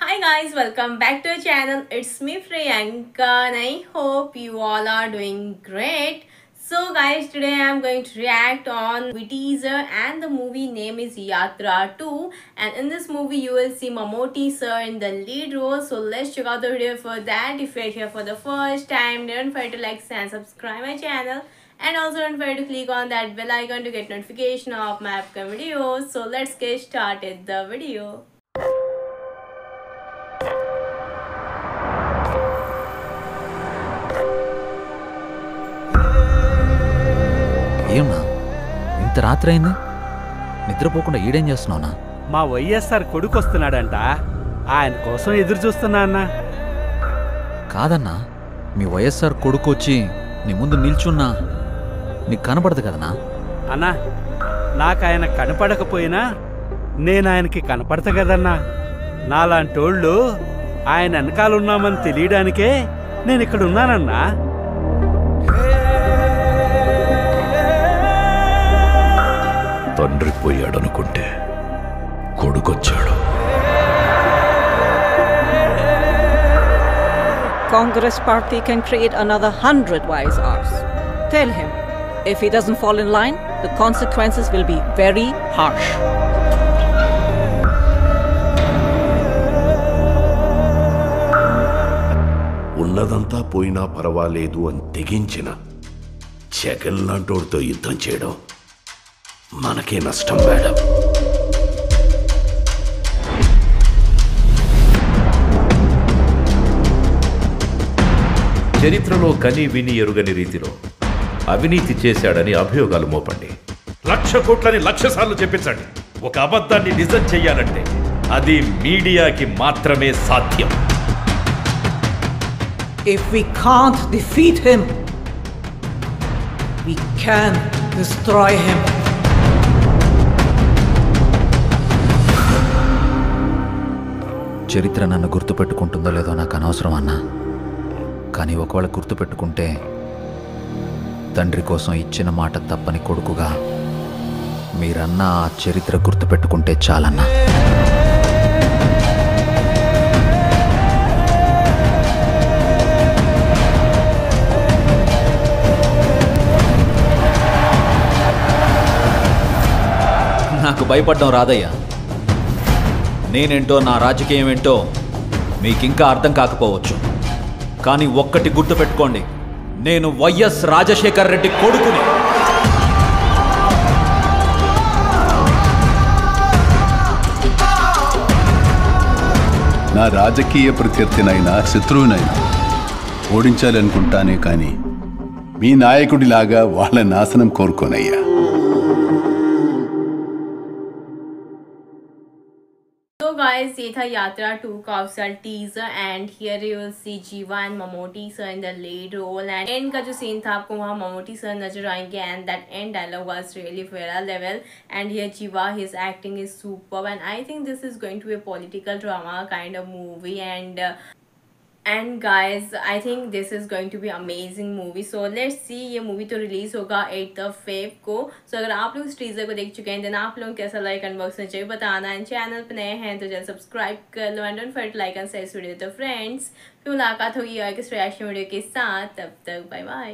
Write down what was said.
Hi guys, welcome back to our channel. It's me Priyanka and I hope you all are doing great. So guys, today I am going to react on movie teaser and the movie name is Yatra 2, and in this movie you will see Mammootty sir in the lead role. So let's check out the video for that. If you're here for the first time, don't forget to like and subscribe my channel. And also don't forget to click on that bell icon to get notification of my upcoming videos. So let's get started the video. ఏమన్నా ఇంత రాత్రి అయింది, నిద్రపోకుండా ఈడేం చేస్తున్నావునా? మా వైఎస్ఆర్ కొడుకు వస్తున్నాడంట, ఆయన కోసం ఎదురు చూస్తున్నా అన్నా. కాదన్నా, మీ వైఎస్ఆర్ కొడుకు వచ్చి నీ ముందు నిల్చున్నా నీకు కనపడదు కదనా? అన్నా, నాకు ఆయన కనపడకపోయినా నేను ఆయనకి కనపడతా కదన్నా. నాలాంటోళ్ళు ఆయన వెనకాలన్నామని తెలియడానికే నేను ఇక్కడ ఉన్నానన్నా. తండ్రి పోయాడనుకుంటే కొడుకొచ్చాడు. Congress party can create another 100 YSRs. Tell him, if he doesn't fall in line, the consequences will be very harsh. ఉన్నదంతా పోయినా పర్వాలేదు అని తెగించిన జగన్ లాంటోడితో యుద్ధం చేయడం మనకే నష్టం మేడం. చరిత్రలో కని విని ఎరుగని రీతిలో అవినీతి చేశాడని అభియోగాలు మోపండి. 1,00,000 కోట్లని 1,00,000 సార్లు చెప్పించండి. ఒక అబద్ధాన్ని నిజం చెయ్యాలంటే అది మీడియాకి మాత్రమే సాధ్యం. If we can't defeat him, we can destroy him. చరిత్ర నన్ను గుర్తుపెట్టుకుంటుందో లేదో నాకు అనవసరం అన్నా, కానీ ఒకవేళ గుర్తుపెట్టుకుంటే తండ్రి కోసం ఇచ్చిన మాట తప్పని కొడుకుగా మీరన్నా ఆ చరిత్ర గుర్తుపెట్టుకుంటే చాలన్నా. నాకు భయపడడం రాదయ్యా. నేనేంటో, నా రాజకీయం ఏంటో మీకింకా అర్థం కాకపోవచ్చు, కానీ ఒక్కటి గుర్తుపెట్టుకోండి, నేను వైఎస్ రాజశేఖర్ రెడ్డి కొడుకుని. నా రాజకీయ ప్రత్యర్థినైనా శత్రువునైనా ఓడించాలనుకుంటానే కానీ మీ నాయకుడిలాగా వాళ్ళ నాశనం కోరుకోనయ్యా. So guys, ये था यात्रा 2 का official teaser and here you will see Jiiva and Mammootty sir in the lead role and and का जो सीन था आपको वहाँ ममोटी सर नजर आएंगे and that and dialogue was really fair level and here Jiiva his acting is super and I think this is going to be a political drama kind of movie and guys I think this is going to be amazing movie. So let's see, ये movie तो release होगा 8 Feb को. सो अगर आप लोग इस teaser को देख चुके हैं देन आप लोग कैसा लाइक अनबॉक्स में चाहिए बताना एंड चैनल पर नए हैं तो जल्द सब्सक्राइब कर लो and don't forget to like and share इस वीडियो तो फ्रेंड्स. फिर मुलाकात होगी और किस रिएक्शन वीडियो के साथ, तब तक बाय बाय.